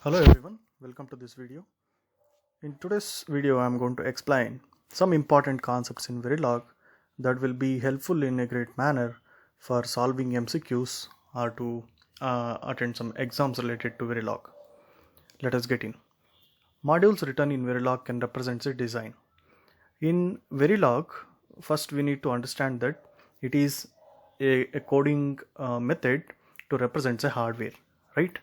Hello everyone, welcome to this video. In today's video I am going to explain some important concepts in Verilog that will be helpful in a great manner for solving MCQs or to attend some exams related to Verilog. Let us get in. Modules written in Verilog can represent a design. In Verilog, first we need to understand that it is a coding method to represent a hardware, right?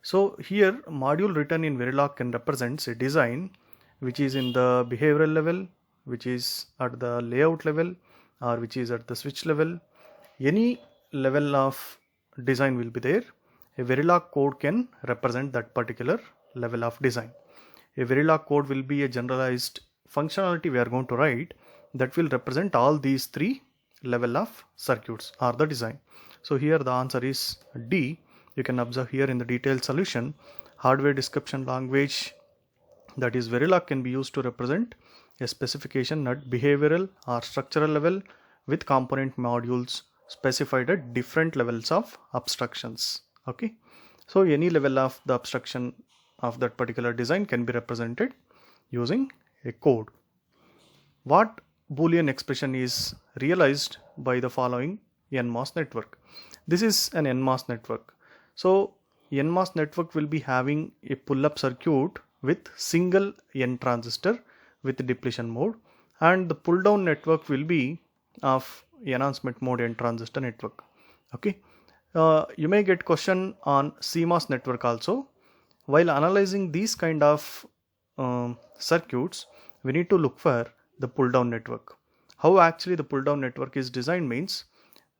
So here module written in Verilog can represent a design which is in the behavioral level, which is at the layout level, or which is at the switch level. Any level of design will be there. A Verilog code can represent that particular level of design. A Verilog code will be a generalized functionality we are going to write that will represent all these three level of circuits or the design. So here the answer is D. You can observe here in the detailed solution, hardware description language, that is Verilog, can be used to represent a specification at behavioral or structural level with component modules specified at different levels of abstractions. Okay, so any level of the abstraction of that particular design can be represented using a code. What Boolean expression is realized by the following Cmos network? This is an Cmos network. So Cmos network will be having a pull-up circuit with single N transistor with depletion mode, and the pull-down network will be of enhancement mode N transistor network. Okay, you may get question on Cmos network also. While analyzing these kind of circuits, we need to look for the pull-down network. How actually the pull-down network is designed means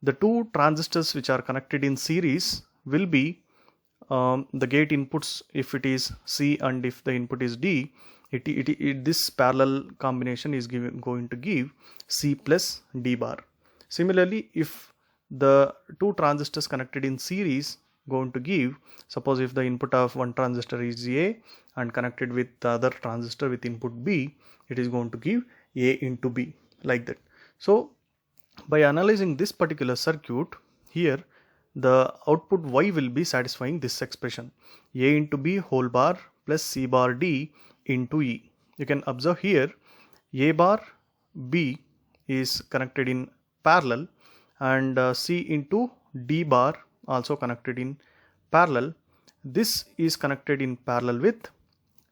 the two transistors which are connected in series will be the gate inputs. If it is C and if the input is D, this parallel combination is going to give C plus D bar. Similarly, if the two transistors connected in series going to give, suppose if the input of one transistor is A and connected with the other transistor with input B, it is going to give A into B, like that. So by analyzing this particular circuit, here the output Y will be satisfying this expression, A into B whole bar plus C bar D into E. You can observe here A bar B is connected in parallel, and C into D bar also connected in parallel. This is connected in parallel with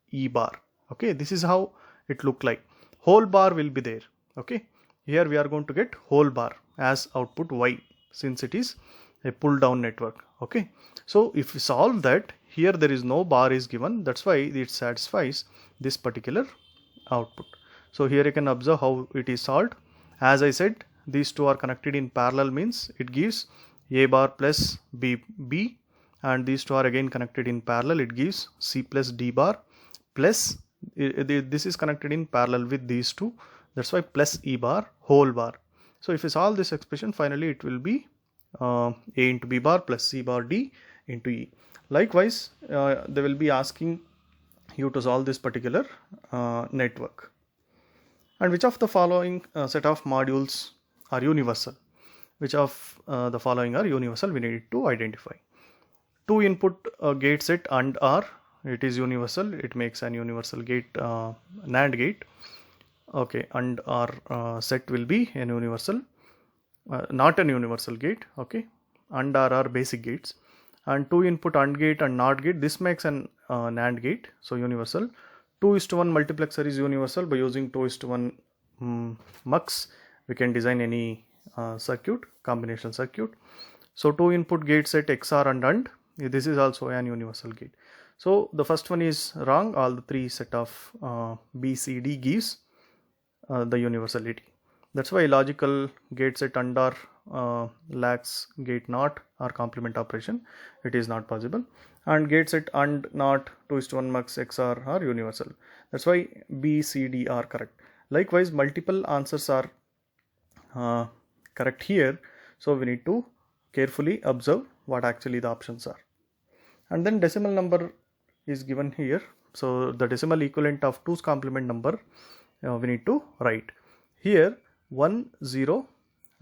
E bar. Okay, this is how it look like. Whole bar will be there. Okay, here we are going to get whole bar as output Y, since it is a pull down network. Okay, so if we solve that, here there is no bar is given, that's why it satisfies this particular output. So here you can observe how it is solved. As I said, these two are connected in parallel means it gives A bar plus B, and these two are again connected in parallel, it gives C plus D bar, plus this is connected in parallel with these two, that's why plus E bar whole bar. So if you solve this expression, finally it will be A into B bar plus C bar D into E. Likewise, they will be asking you to solve this particular network. And which of the following set of modules are universal? Which of the following are universal? We need to identify. Two input gate set and OR, it is universal. It makes an universal gate, NAND gate. Okay, and OR set will be an universal. Not an universal gate. Okay, and are basic gates, and two input AND gate and NOT gate, this makes an NAND gate, so universal. 2:1 multiplexer is universal. By using 2:1 mux, we can design any circuit, combination circuit. So two input gate set XOR and AND, this is also an universal gate. So the first one is wrong. All the three set of B, C, D gives the universality. That's why logical gate set AND OR lacks gate NOT or complement operation. It is not possible. And gate set AND NOT 2:1 mux XOR are universal. That's why B, C, D are correct. Likewise, multiple answers are correct here. So we need to carefully observe what actually the options are. And then decimal number is given here. So the decimal equivalent of 2's complement number we need to write. Here 1 0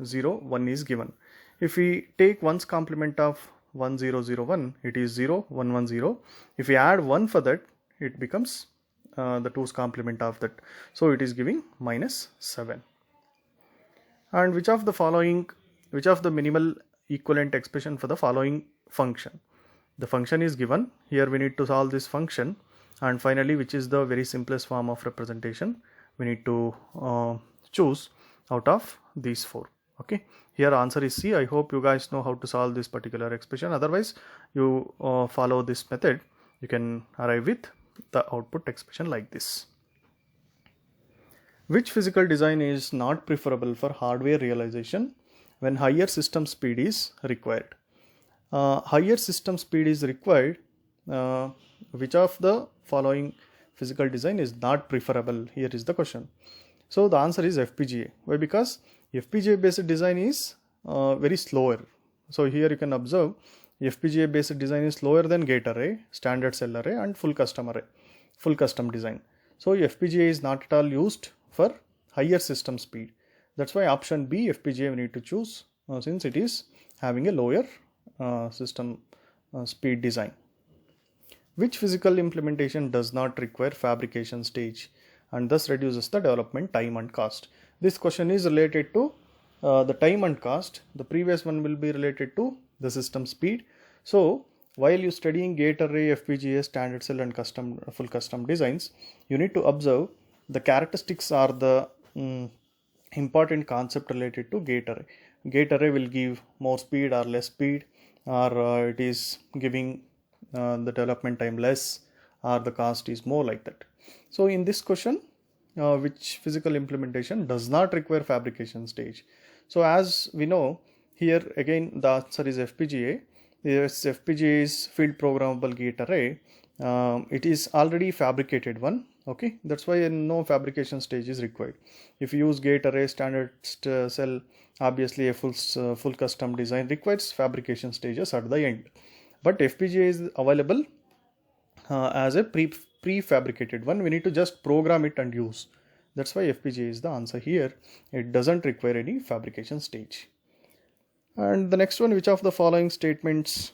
0 1 is given. If we take 1's complement of 1001, it is 0, 110. If we add 1 for that, it becomes the 2's complement of that. So it is giving -7. And which of the minimal equivalent expression for the following function? The function is given. Here we need to solve this function. And finally, which is the very simplest form of representation? We need to choose out of these 4. Okay, here answer is C. I hope you guys know how to solve this particular expression. Otherwise, you follow this method, you can arrive with the output expression like this. Which physical design is not preferable for hardware realization when higher system speed is required? Higher system speed is required. Which of the following physical design is not preferable? Here is the question. So the answer is Fpga. Why? Because FPGA based design is very slower. So here you can observe FPGA based design is slower than gate array, standard cell array and full custom design. So FPGA is not at all used for higher system speed. That's why option B, FPGA, we need to choose since it is having a lower system speed design. Which physical implementation does not require fabrication stage and thus reduces the development time and cost? This question is related to the time and cost. The previous one will be related to the system speed. So while you studying gate array, FPGA, standard cell and full custom designs, you need to observe the characteristics are the important concept related to gate array. Gate array will give more speed or less speed, or it is giving the development time less, or the cost is more, like that. So in this question, which physical implementation does not require fabrication stage? So as we know, here again the answer is FPGA. Yes, FPGA is field programmable gate array. It is already fabricated one. Okay, that's why no fabrication stage is required. If you use gate array, standard cell, obviously a full custom design requires fabrication stages at the end. But FPGA is available as a prefabricated one. We need to just program it and use. That's why FPGA is the answer here. It doesn't require any fabrication stage. And the next one, which of the following statements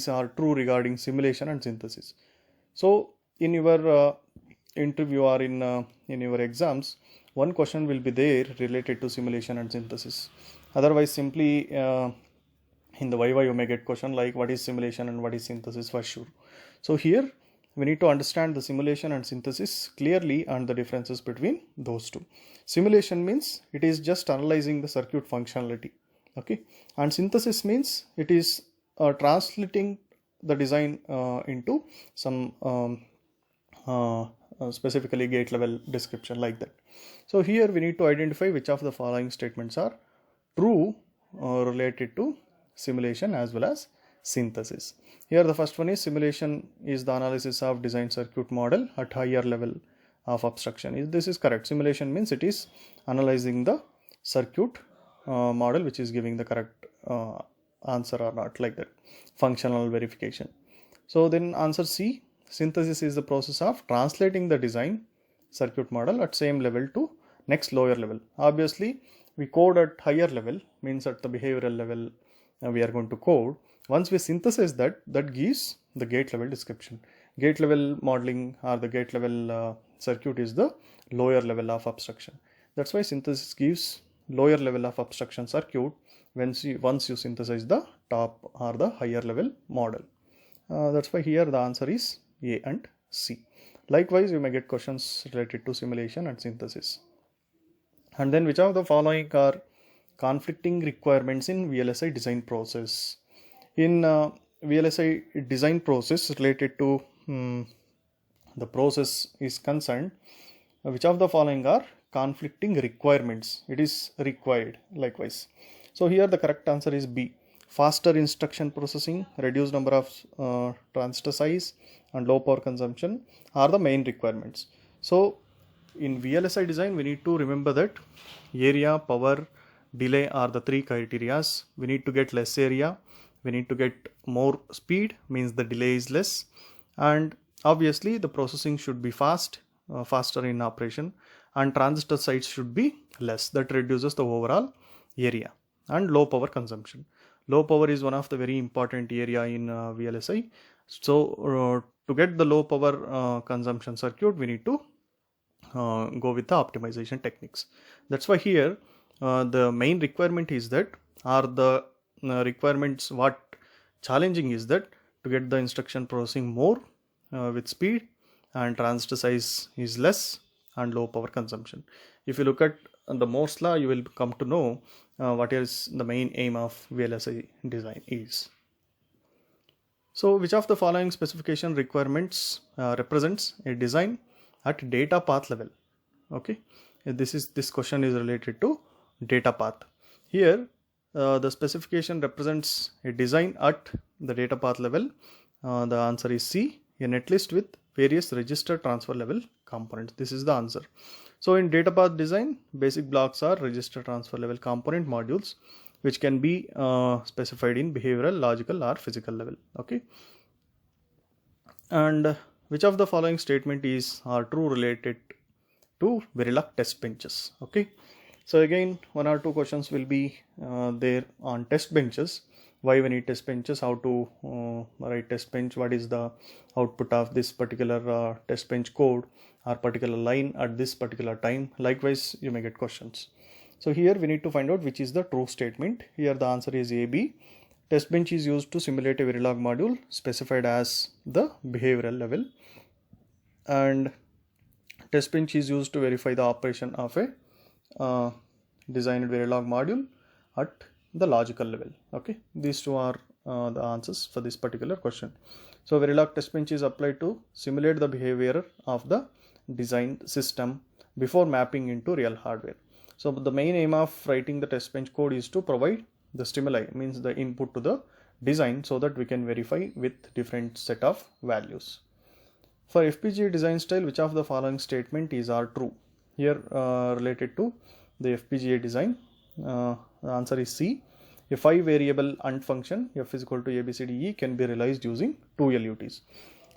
are true regarding simulation and synthesis? So in your interview or in your exams, one question will be there related to simulation and synthesis. Otherwise, simply in the Viva you may get question like what is simulation and what is synthesis for sure. So here we need to understand the simulation and synthesis clearly and the differences between those two. Simulation means it is just analyzing the circuit functionality. Okay, and synthesis means it is translating the design into some specifically gate level description, like that. So here we need to identify which of the following statements are true related to simulation as well as synthesis. Here the first one is simulation is the analysis of design circuit model at higher level of abstraction. This is correct. Simulation means it is analyzing the circuit model which is giving the correct answer or not, like that. Functional verification. So then answer C, synthesis is the process of translating the design circuit model at same level to next lower level. Obviously we code at higher level, means at the behavioral level we are going to code. Once we synthesize that gives the gate level description. Gate level modeling or the gate level circuit is the lower level of abstraction. That's why synthesis gives lower level of abstraction circuit once you synthesize the top or the higher level model. That's why here the answer is A and C. Likewise, you may get questions related to simulation and synthesis. And then which of the following are conflicting requirements in VLSI design process? In VLSI design process related to the process is concerned, which of the following are conflicting requirements? It is required likewise. So here the correct answer is B. Faster instruction processing, reduced number of transistor size and low power consumption are the main requirements. So in VLSI design we need to remember that area, power, delay are the three criterias. We need to get less area, we need to get more speed, means the delay is less, and obviously the processing should be faster in operation, and transistor size should be less, that reduces the overall area, and low power consumption. Low power is one of the very important area in VLSI. So to get the low power consumption circuit, we need to go with the optimization techniques. That's why here the main requirement is that, or the requirements what challenging is that, to get the instruction processing more with speed, and transistor size is less, and low power consumption. If you look at the Moore's law, you will come to know what is the main aim of VLSI design is. So which of the following specification requirements represents a design at data path level? Okay, this question is related to data path. Here the specification represents a design at the data path level. The answer is C, a netlist with various register transfer level components. This is the answer. So in data path design, basic blocks are register transfer level component modules, which can be specified in behavioral, logical or physical level. Okay, and which of the following statement are true related to Verilog test benches? Okay, so again, one or two questions will be there on test benches. Why we need test benches, how to write test bench, what is the output of this particular test bench code or particular line at this particular time. Likewise, you may get questions. So here we need to find out which is the true statement. Here the answer is AB. Test bench is used to simulate a Verilog module specified as the behavioral level, and test bench is used to verify the operation of a designed Verilog module at the logical level. Okay, these two are the answers for this particular question. So Verilog test bench is applied to simulate the behavior of the designed system before mapping into real hardware. So the main aim of writing the test bench code is to provide the stimuli, means the input to the design, so that we can verify with different set of values. For FPGA design style, which of the following statement are true? Here related to the FPGA design, the answer is C. A 5 variable AND function f is equal to ABCDE can be realized using 2 LUTs.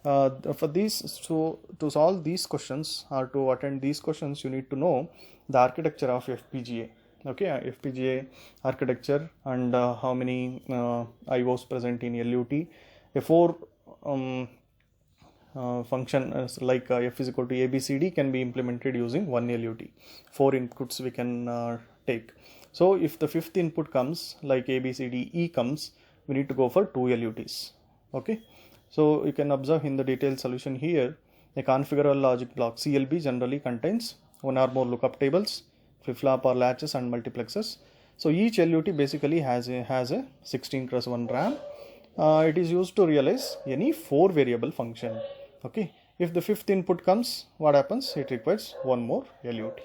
For these, so to solve these questions or to attend these questions, you need to know the architecture of FPGA. Okay, FPGA architecture and how many IOs present in LUT. A 4 function like f is equal to ABCD can be implemented using 1 LUT. 4 inputs we can take. So if the fifth input comes like ABCDE comes, we need to go for 2 LUTs. Okay, so you can observe in the detailed solution here, a configurable logic block CLB generally contains one or more lookup tables, flip-flop or latches and multiplexers. So each LUT basically has a 16x1 RAM. It is used to realize any 4 variable function. Okay, if the fifth input comes, what happens? It requires one more LUT.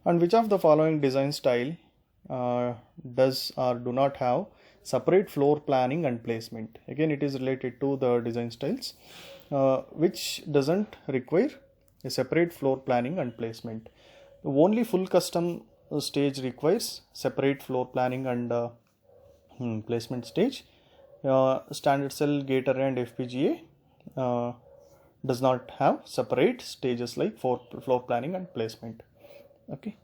And which of the following design style does or do not have separate floor planning and placement? Again, it is related to the design styles which doesn't require a separate floor planning and placement. Only full custom stage requires separate floor planning and placement stage. Standard cell gate array and FPGA does not have separate stages like for floor planning and placement. Okay,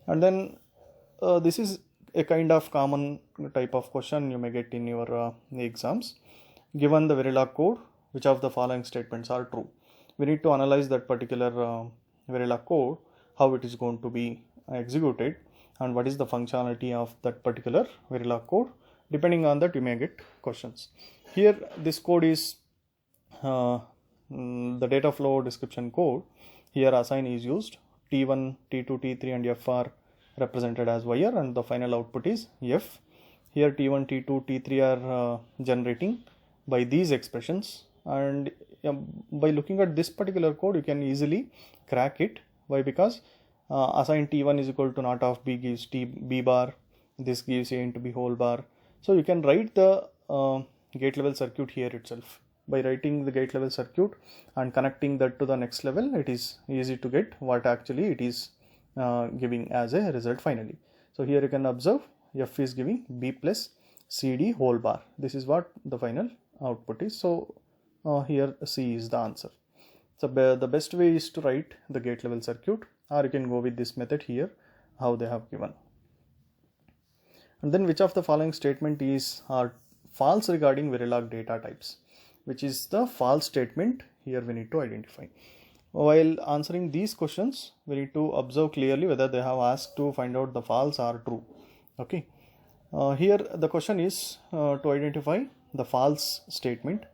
and then this is a kind of common type of question you may get in your exams. Given the Verilog code, which of the following statements are true? We need to analyze that particular Verilog code, how it is going to be executed, and what is the functionality of that particular Verilog code. Depending on that, you may get questions. Here, this code is the data flow description code. Here, assign is used. T1, T2, T3 and F are represented as wire, and the final output is F. Here T1, T2, T3 are generating by these expressions, and by looking at this particular code you can easily crack it. Why? Because assign T1 is equal to not of B gives T B bar, this gives A into B whole bar. So you can write the gate level circuit here itself. By writing the gate level circuit and connecting that to the next level, it is easy to get what actually it is giving as a result finally. So here you can observe F is giving B plus CD whole bar. This is what the final output is. So here C is the answer. So the best way is to write the gate level circuit, or you can go with this method here how they have given. And then which of the following statement are false regarding Verilog data types? Which is the false statement here we need to identify. While answering these questions, we need to observe clearly whether they have asked to find out the false or true. Okay. Here the question is to identify the false statement.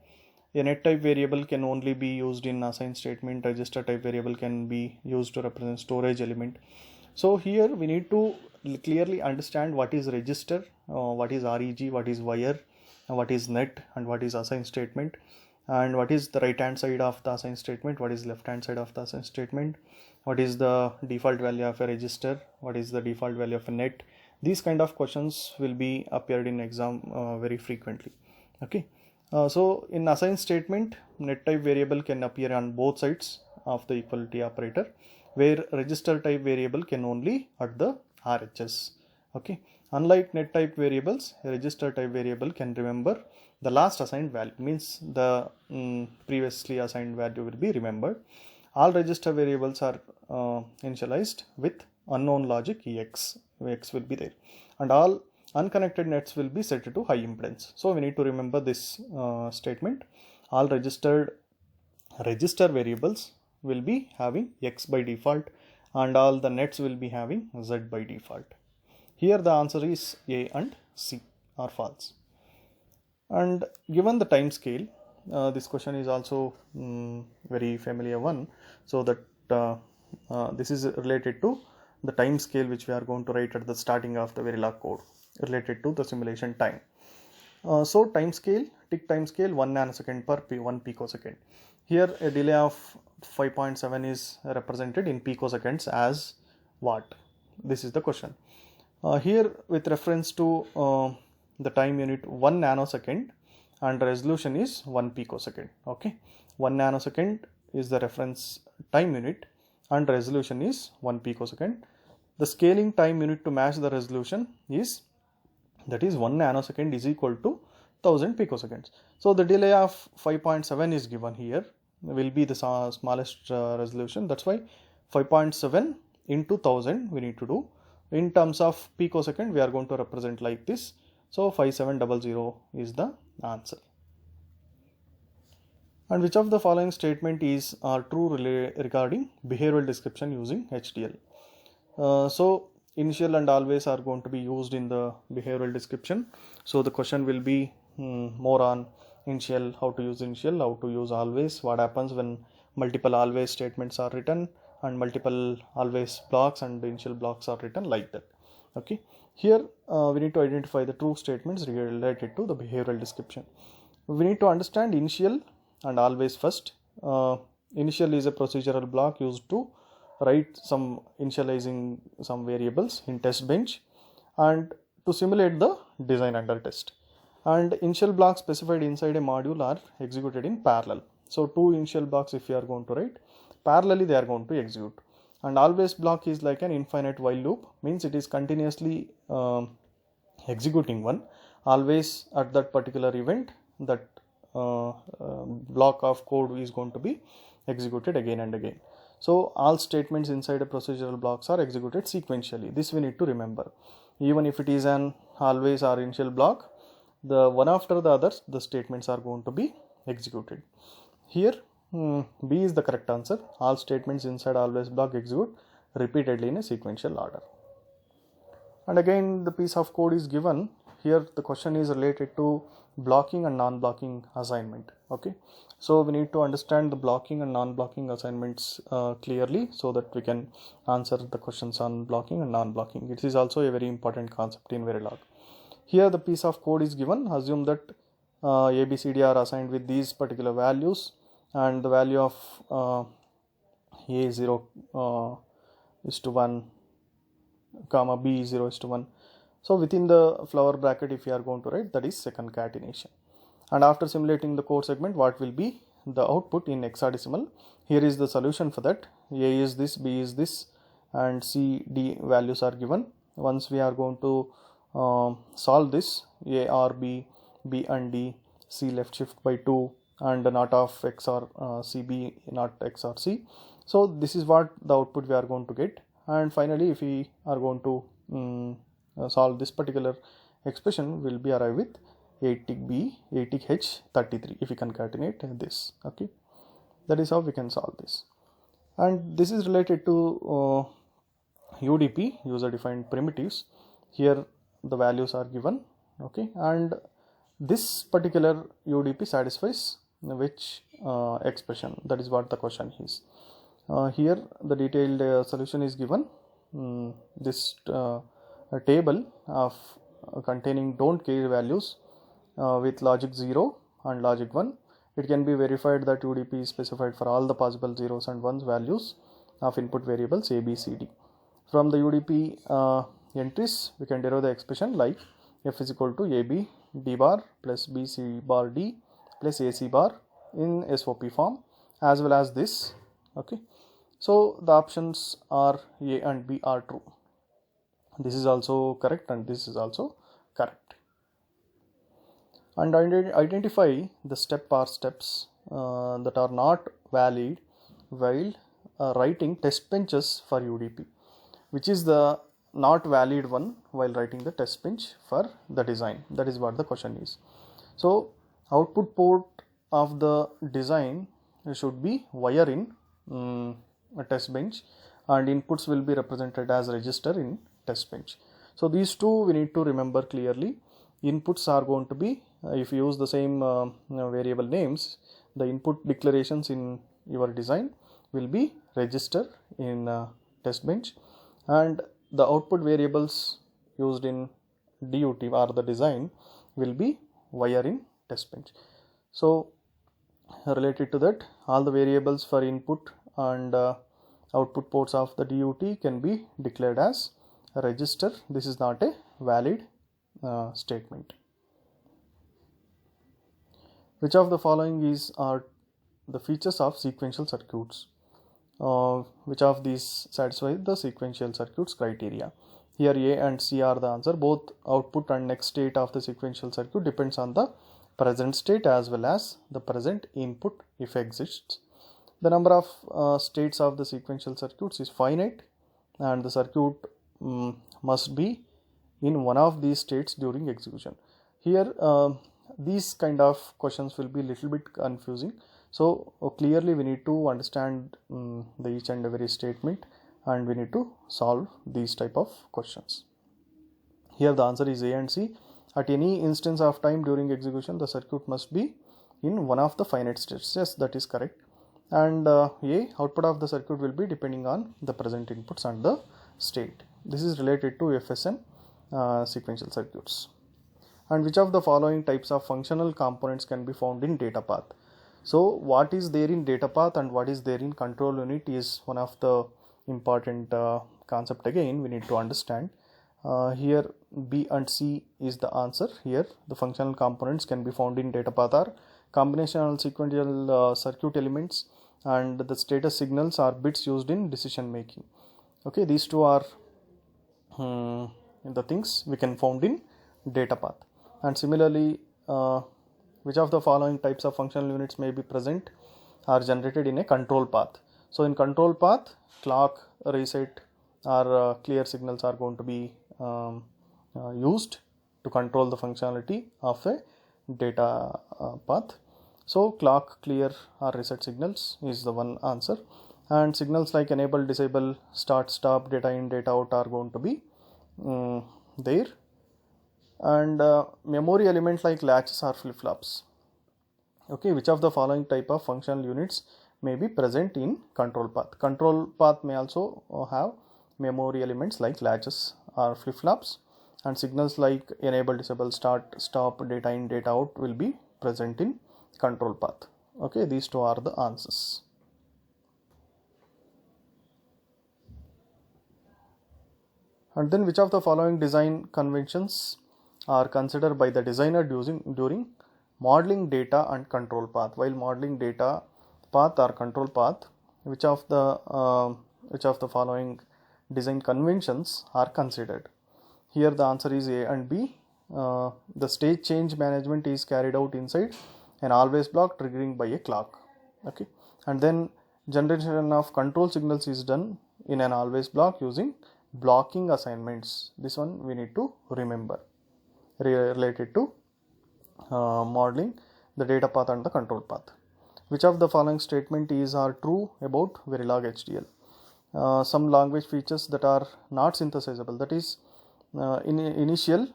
A net type variable can only be used in assign statement. Register type variable can be used to represent storage element. So here we need to clearly understand what is register, what is reg, what is wire, what is net, and what is assign statement, and what is the right hand side of the assign statement, what is left hand side of the assign statement, what is the default value of a register, what is the default value of a net. These kind of questions will be appeared in exam very frequently. Okay. So in assign statement, net type variable can appear on both sides of the equality operator, where register type variable can only at the RHS. Okay. Unlike net type variables, register type variable can remember the last assigned value, means the previously assigned value will be remembered. All register variables are initialized with unknown logic EX will be there, and all unconnected nets will be set to high impedance. So we need to remember this statement. All register variables will be having X by default, and all the nets will be having Z by default. Here the answer is A and C are false. And given the time scale, this question is also very familiar one, so that this is related to the time scale which we are going to write at the starting of the Verilog code related to the simulation time. So time scale, tick time scale 1 nanosecond per 1 picosecond. Here a delay of 5.7 is represented in picoseconds as what? This is the question. Here with reference to the time unit 1 nanosecond and resolution is 1 picosecond. Okay, 1 nanosecond is the reference time unit and resolution is 1 picosecond. The scaling time unit to match the resolution is, that is 1 nanosecond is equal to 1000 picoseconds. So the delay of 5.7 is given here, will be the smallest resolution. That's why 5.7 into 1000 we need to do. In terms of picosecond, we are going to represent like this. So 5700 is the answer. And which of the following statement is true regarding behavioral description using HTL? So initial and always are going to be used in the behavioral description. So the question will be more on initial, how to use initial, how to use always, what happens when multiple always statements are written and multiple always blocks and the initial blocks are written, like that. Okay, here we need to identify the true statements related to the behavioral description. We need to understand initial and always first. Initial is a procedural block used to write some initializing some variables in test bench and to simulate the design under test. And initial blocks specified inside a module are executed in parallel. So two initial blocks if you are going to write, parallelly they are going to execute. And always block is like an infinite while loop, means it is continuously executing one. Always at that particular event, that block of code is going to be executed again and again. So all statements inside a procedural blocks are executed sequentially. This we need to remember. Even if it is an always or initial block, the one after the others, the statements are going to be executed. Here B is the correct answer. All statements inside always block execute repeatedly in a sequential order. And again the piece of code is given. Here the question is related to blocking and non-blocking assignment. Okay, so we need to understand the blocking and non-blocking assignments clearly so that we can answer the questions on blocking and non-blocking. It is also a very important concept in Verilog. Here the piece of code is given. Assume that A, B, C, D are assigned with these particular values and the value of A 0 is to 1 comma B 0 is to 1. So within the flower bracket if you are going to write, that is second catenation. And after simulating the code segment, what will be the output in hexadecimal? Here is the solution for that. A is this, B is this, and C, D values are given. Once we are going to solve this, A or B, B and D, C left shift by 2 and not of X or CB, not X or C. So this is what the output we are going to get. And finally if we are going to solve this particular expression, will be arrive with 8 tick B, 8 tick H, 33 if we concatenate this. Okay, that is how we can solve this. And this is related to UDP, user defined primitives. Here the values are given. Okay, and this particular UDP satisfies which expression? That is what the question is. Here the detailed solution is given. This a table of containing don't care values with logic 0 and logic 1. It can be verified that UDP is specified for all the possible zeros and ones values of input variables A, B, C, D. From the UDP entries, we can derive the expression like F is equal to AB D bar plus BC bar D plus AC bar in SOP form, as well as this. Okay, so the options are A and B are true. This is also correct and this is also correct. And identify the step or steps that are not valid while writing test benches for UDP. Which is the not valid one while writing the test bench for the design? That is what the question is. So output port of the design should be wire in a test bench, and inputs will be represented as register in test bench. So these two we need to remember clearly. Inputs are going to be, if you use the same variable names, the input declarations in your design will be register in test bench, and the output variables used in DUT or the design will be wire in test bench. So related to that, all the variables for input and output ports of the DUT can be declared as a register. This is not a valid statement. Which of the following are the features of sequential circuits? Which of these satisfy the sequential circuits criteria? Here A and C are the answer. Both output and next state of the sequential circuit depends on the present state as well as the present input if exists. The number of states of the sequential circuits is finite, and the circuit must be in one of these states during execution. Here these kind of questions will be little bit confusing. So clearly we need to understand the each and every statement, and we need to solve these type of questions. Here the answer is A and C. At any instance of time during execution, the circuit must be in one of the finite states. Yes, that is correct. And A, output of the circuit will be depending on the present inputs and the state. This is related to FSM sequential circuits. And which of the following types of functional components can be found in data path? So what is there in data path and what is there in control unit is one of the important concept again we need to understand. Here B and C is the answer. Here the functional components can be found in data path are combinational sequential circuit elements, and the status signals are bits used in decision making. Okay, these two are the things we can found in data path. And similarly, which of the following types of functional units may be present are generated in a control path? So in control path, clock, reset or clear signals are going to be used to control the functionality of a data path. So clock, clear or reset signals is the one answer, and signals like enable, disable, start, stop, data in, data out are going to be there. And memory element like latches or flip-flops. Okay, which of the following type of functional units may be present in control path? Control path may also have memory elements like latches or flip-flops, and signals like enable, disable, start, stop, data in, data out will be present in control path. Okay, these two are the answers. And then which of the following design conventions are considered by the designer during modeling data and control path? While modeling data path or control path, which of the following design conventions are considered? Here the answer is A and B. The state change management is carried out inside an always block triggering by a clock. Okay, and then generation of control signals is done in an always block using blocking assignments. This one we need to remember related to modeling the data path and the control path. Which of the following statement is are true about Verilog HDL? Some language features that are not synthesizable, that is initial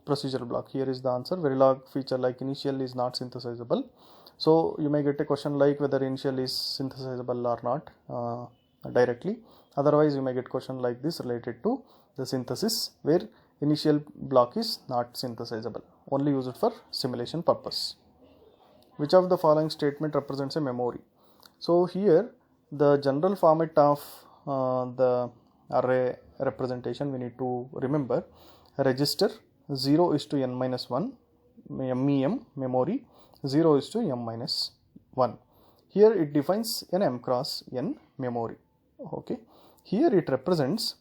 procedural block. Here is the answer. Verilog feature like initial is not synthesizable. So you may get a question like whether initial is synthesizable or not directly. Otherwise you may get question like this related to the synthesis, where initial block is not synthesizable, only use it for simulation purpose. Which of the following statement represents a memory? So here the general format of the array representation we need to remember: register 0 is to n minus 1, MEM memory 0 is to m minus 1. Here it defines an m cross n memory. Okay, here it represents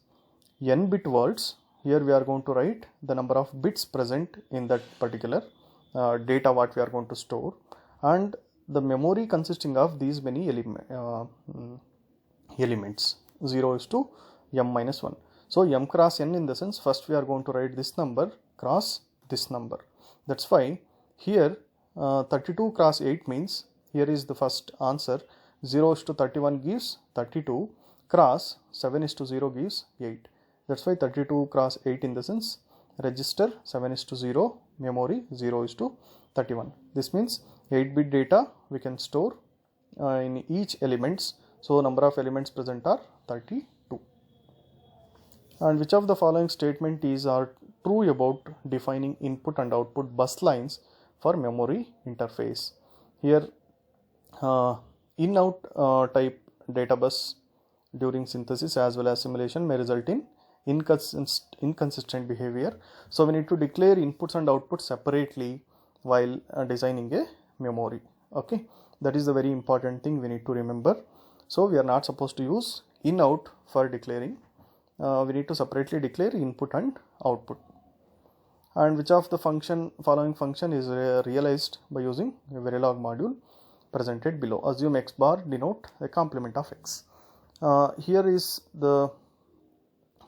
n bit words. Here we are going to write the number of bits present in that particular data what we are going to store, and the memory consisting of these many elements 0 is to m minus 1. So m cross n, in the sense first we are going to write this number cross this number. That's why here 32 cross 8 means, here is the first answer, 0 is to 31 gives 32, cross 7 is to 0 gives 8. That's why 32 cross 8, in the sense register 7 is to 0, memory 0 is to 31. This means 8-bit data we can store in each elements. So number of elements present are 32. And which of the following statement is are true about defining input and output bus lines for memory interface? Here in-out type data bus during synthesis as well as simulation may result in inconsistent behavior. So we need to declare inputs and outputs separately while designing a memory. Okay, that is the very important thing we need to remember. So we are not supposed to use in-out for declaring. We need to separately declare input and output. And which of the following function is realized by using a Verilog module presented below? Assume x bar denote a complement of x. Here is the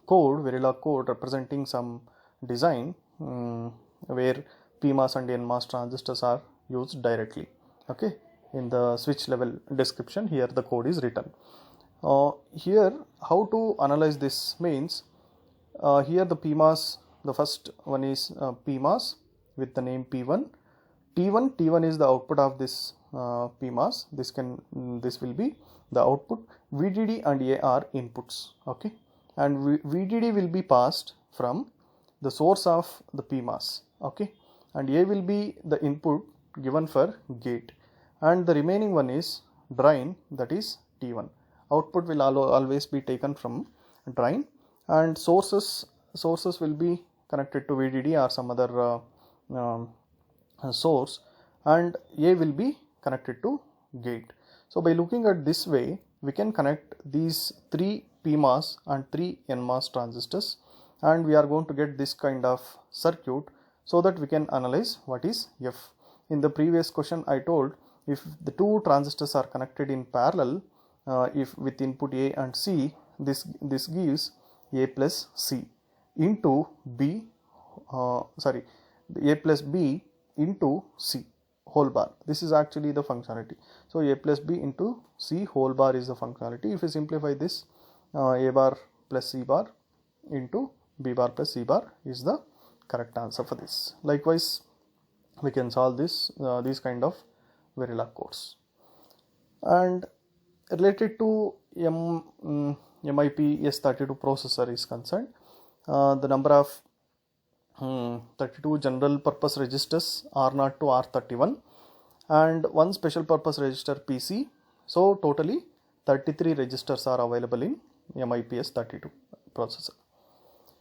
code, Verilog code, representing some design where PMOS and NMOS transistors are used directly. Okay, in the switch level description here the code is written. Here how to analyze this means, here the PMOS, the first one is PMOS with the name P1. T1 is the output of this PMOS. This will be the output. VDD and A are inputs. Okay, and VDD will be passed from the source of the PMOS. Okay, and A will be the input given for gate, and the remaining one is drain, that is T1. Output will always be taken from drain, and sources will be connected to VDD or some other source, and A will be connected to gate. So by looking at this way, we can connect these 3 PMOS and 3 NMOS transistors, and we are going to get this kind of circuit so that we can analyze what is F. In the previous question I told, if the 2 transistors are connected in parallel, if with input A and C, this gives A plus C into B, A plus B into C whole bar. This is actually the functionality. So A plus B into C whole bar is the functionality. If you simplify this, A bar plus C bar into B bar plus C bar is the correct answer for this. Likewise, we can solve this these kind of Verilog codes. And related to MIP S32 processor is concerned, the number of 32 general purpose registers R0 to R31 and 1 special purpose register PC. So totally 33 registers are available in MIP S32 processor.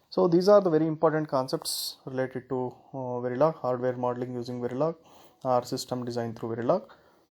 So these are the very important concepts related to Verilog, hardware modeling using Verilog or system design through Verilog.